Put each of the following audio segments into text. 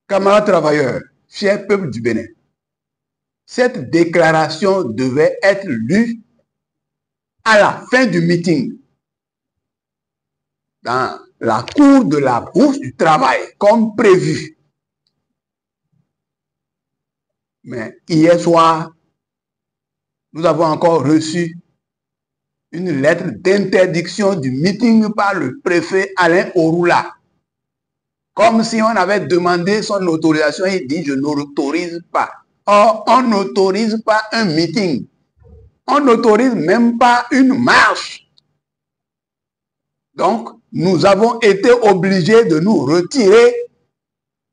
Camarades travailleurs, chers peuple du Bénin, cette déclaration devait être lue à la fin du meeting dans la cour de la Bourse du Travail, comme prévu. Mais hier soir, nous avons encore reçu une lettre d'interdiction du meeting par le préfet Alain Orula. Comme si on avait demandé son autorisation, il dit « je n'autorise pas ». Or, on n'autorise pas un meeting. On n'autorise même pas une marche. Donc, nous avons été obligés de nous retirer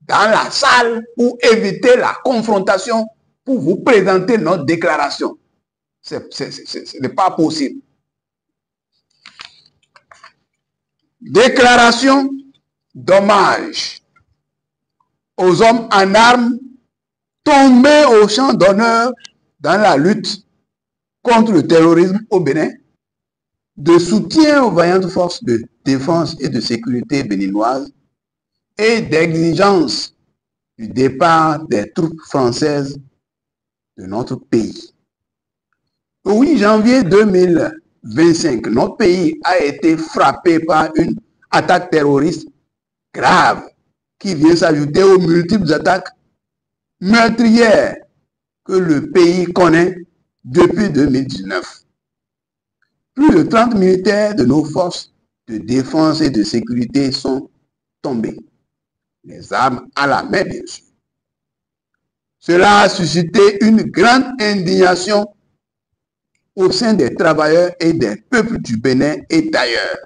dans la salle pour éviter la confrontation, pour vous présenter notre déclaration. Ce n'est pas possible. Déclaration d'hommage aux hommes en armes tombés au champ d'honneur dans la lutte contre le terrorisme au Bénin, de soutien aux vaillantes forces de défense et de sécurité béninoises et d'exigence du départ des troupes françaises de notre pays. Le 8 janvier 2025, notre pays a été frappé par une attaque terroriste grave qui vient s'ajouter aux multiples attaques meurtrières que le pays connaît depuis 2019. Plus de 30 militaires de nos forces de défense et de sécurité sont tombés, les armes à la main bien sûr. Cela a suscité une grande indignation au sein des travailleurs et des peuples du Bénin et d'ailleurs.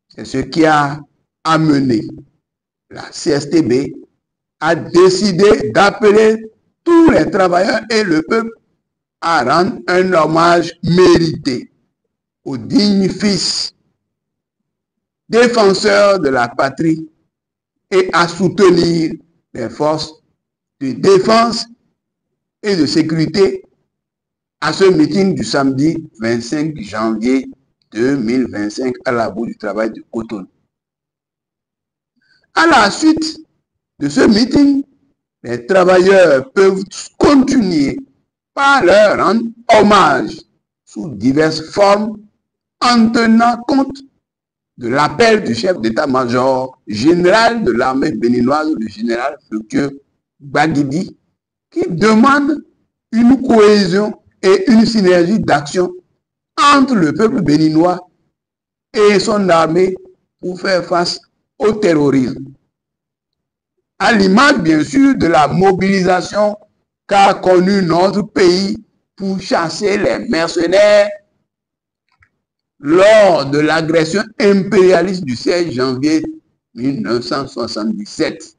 C'est ce qui a amené la CSTB à décider d'appeler tous les travailleurs et le peuple à rendre un hommage mérité aux dignes fils, défenseurs de la patrie et à soutenir les forces de défense et de sécurité à ce meeting du samedi 25 janvier 2025 à la Bourse du Travail de Cotonou. À la suite de ce meeting, les travailleurs peuvent continuer par leur rendre hommage sous diverses formes en tenant compte de l'appel du chef d'état-major général de l'armée béninoise, le général Fructueux Gbagidi, qui demande une cohésion et une synergie d'action entre le peuple béninois et son armée pour faire face au terrorisme. À l'image, bien sûr, de la mobilisation qu'a connue notre pays pour chasser les mercenaires lors de l'agression impérialiste du 16 janvier 1977.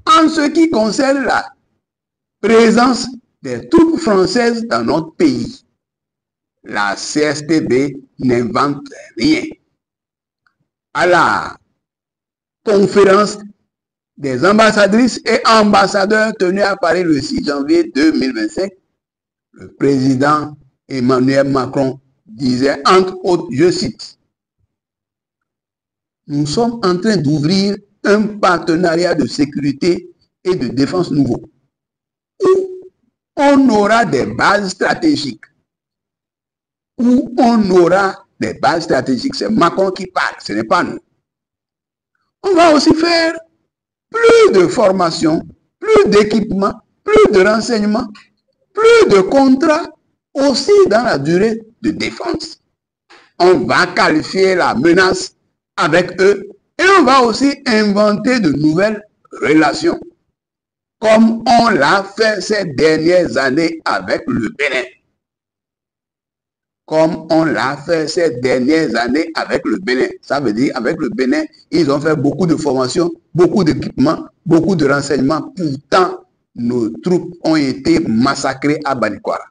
En ce qui concerne la présence des troupes françaises dans notre pays, la CSTB n'invente rien. À la conférence des ambassadrices et ambassadeurs tenus à Paris le 6 janvier 2025, le président Emmanuel Macron disait, entre autres, je cite, « Nous sommes en train d'ouvrir un partenariat de sécurité et de défense nouveau, où on aura des bases stratégiques. Où on aura des bases stratégiques. C'est Macron qui parle, ce n'est pas nous. On va aussi faire plus de formation, plus d'équipement, plus de renseignements, plus de contrats, aussi dans la durée de défense. On va qualifier la menace avec eux et on va aussi inventer de nouvelles relations, comme on l'a fait ces dernières années avec le Bénin. Comme on l'a fait ces dernières années avec le Bénin. Ça veut dire, avec le Bénin, ils ont fait beaucoup de formations, beaucoup d'équipements, beaucoup de renseignements. Pourtant, nos troupes ont été massacrées à Banikwara.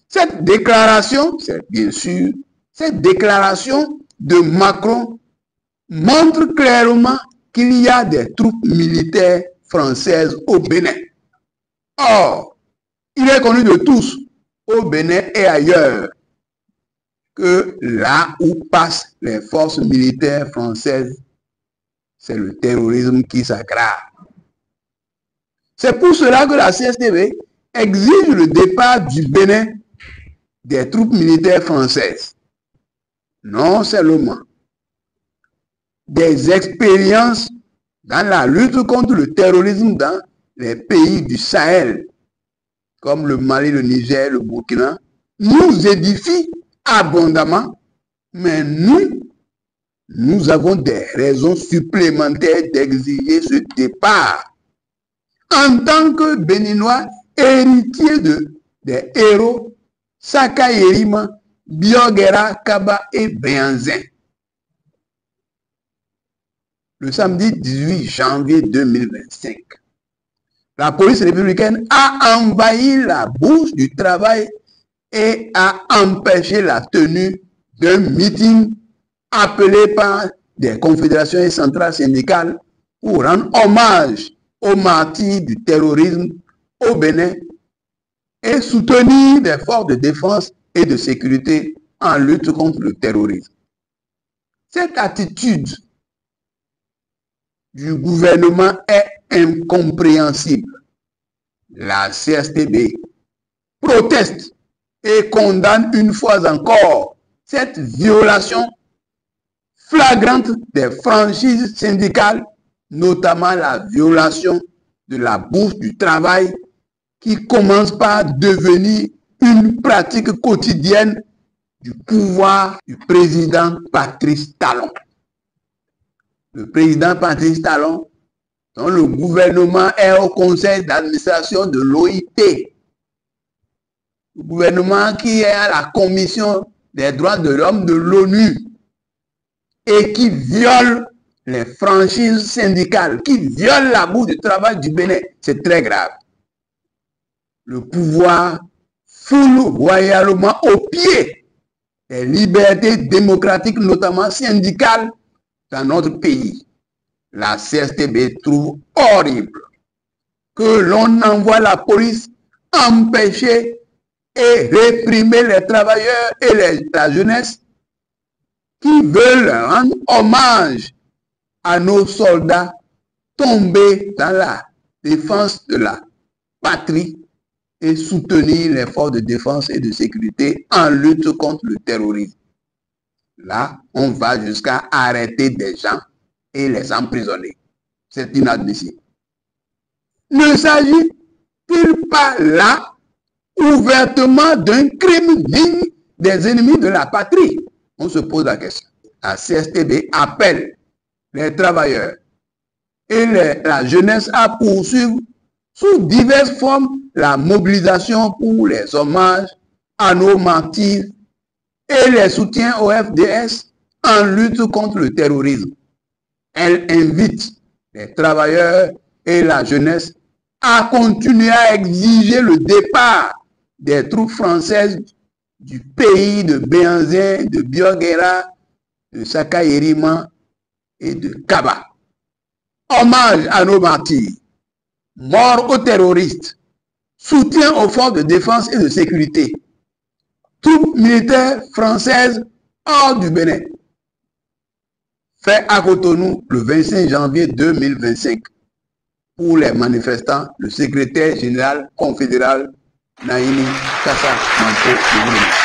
Cette déclaration, c'est bien sûr, cette déclaration de Macron montre clairement qu'il y a des troupes militaires françaises au Bénin. Or, il est connu de tous, au Bénin et ailleurs, que là où passent les forces militaires françaises, c'est le terrorisme qui s'aggrave. C'est pour cela que la CSTB exige le départ du Bénin des troupes militaires françaises. Non seulement des expériences dans la lutte contre le terrorisme dans les pays du Sahel, comme le Mali, le Niger, le Burkina, nous édifient abondamment, mais nous avons des raisons supplémentaires d'exiger ce départ. En tant que Béninois, héritiers des héros Saka Yerima, Biogera, Kaba et Béanzin. Le samedi 18 janvier 2025, la police républicaine a envahi la Bourse du Travail et a empêché la tenue d'un meeting appelé par des confédérations et centrales syndicales pour rendre hommage aux martyrs du terrorisme au Bénin et soutenir des forces de défense et de sécurité en lutte contre le terrorisme. Cette attitude du gouvernement est incompréhensible. La CSTB proteste et condamne une fois encore cette violation flagrante des franchises syndicales, notamment la violation de la bourse du travail qui commence par devenir une pratique quotidienne du pouvoir du président Patrice Talon. Le président Patrice Talon, dont le gouvernement est au conseil d'administration de l'OIT, le gouvernement qui est à la commission des droits de l'homme de l'ONU et qui viole les franchises syndicales, qui viole la bourse du travail du Bénin, c'est très grave. Le pouvoir foule royalement aux pieds les libertés démocratiques, notamment syndicales, dans notre pays. La CSTB trouve horrible que l'on envoie la police empêcher et réprimer les travailleurs et la jeunesse qui veulent rendre hommage à nos soldats tombés dans la défense de la patrie et soutenir les forces de défense et de sécurité en lutte contre le terrorisme. Là, on va jusqu'à arrêter des gens et les emprisonner. C'est inadmissible. Ne s'agit-il pas là ouvertement d'un crime digne des ennemis de la patrie? On se pose la question. La CSTB appelle les travailleurs et la jeunesse à poursuivre sous diverses formes la mobilisation pour les hommages à nos martyrs et les soutiens au FDS en lutte contre le terrorisme. Elle invite les travailleurs et la jeunesse à continuer à exiger le départ des troupes françaises du pays de Béanzin, de Biogera, de Saka Yerima et de Kaba. Hommage à nos martyrs, mort aux terroristes, soutien aux forces de défense et de sécurité, troupes militaires françaises hors du Bénin. Fait à Cotonou le 25 janvier 2025. Pour les manifestants, le secrétaire général confédéral Naïni Kassa Manko.